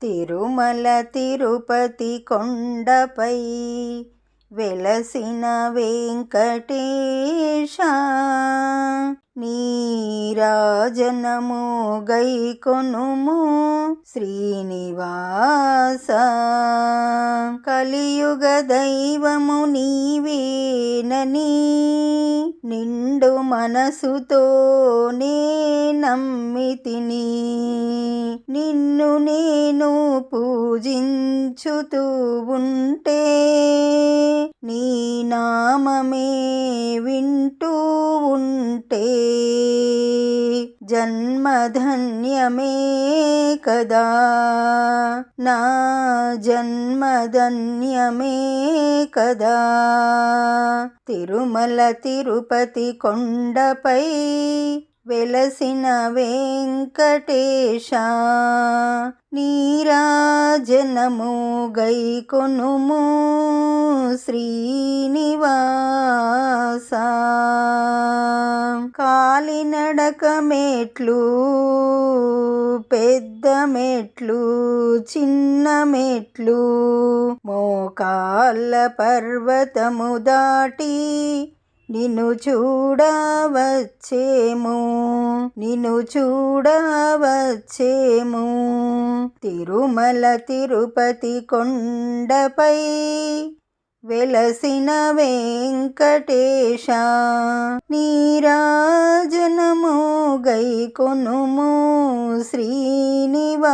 తిరుమల తిరుపతి కొండపై వెలసిన వెంకటేశ నీరాజనము గైకొనుము శ్రీనివాస కలియుగ దైవము నీవేనని నిండు మనసుతోనే నమ్మితిని నిన్ను నేను పూజించుతూ ఉంటే నీ నామమే వింటూ ఉంటే జన్మధన్యమే కదా నా జన్మధన్యమే కదా తిరుమల తిరుపతి కొండపై వెలసిన వెంకటేశ నీరాజనము గైకొనుము శ్రీనివాస కాలినడక మెట్లు పెద్ద మెట్లు చిన్న మెట్లు మోకాళ్ళ పర్వతము దాటి నిన్ను చూడవచ్చేము తిరుమల తిరుపతి కొండపై వెలసిన వెంకటేశ నీరాజనము గైకొనుము శ్రీనివాస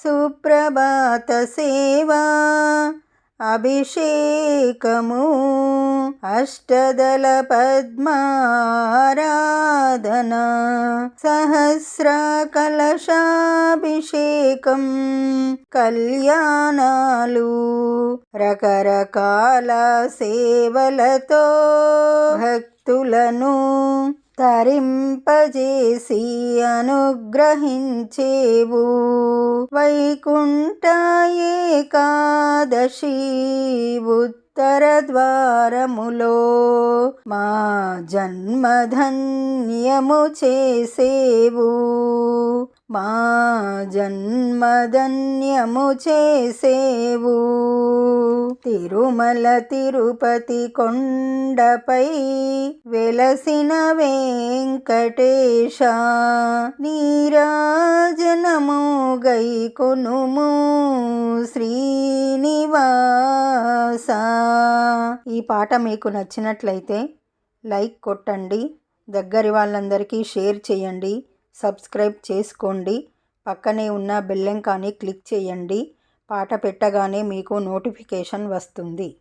సుప్రభాత సేవా అభిషేకము అష్టదళ పద్మారాధన సహస్ర కలశాభిషేకం కళ్యాణాలు రకరకాల సేవలతో భక్తులను తరింపజేసి అనుగ్రహించేవు వైకుంఠ ఏకాదశి ఉత్తర ద్వారములో మా జన్మధన్యము చేసేవు మా జన్మధన్యము చేసేవు తిరుమల తిరుపతి కొండపై వెలసిన వెంకటేశ నీరాజనము గైకొనుము శ్రీనివాస ఈ పాట మీకు నచ్చినట్లయితే లైక్ కొట్టండి, దగ్గరి వాళ్ళందరికీ షేర్ చేయండి, సబ్స్క్రైబ్ చేసుకోండి, పక్కనే ఉన్న బెల్ ఐకాన్ని క్లిక్ చేయండి. పాట పెట్టగానే మీకు నోటిఫికేషన్ వస్తుంది.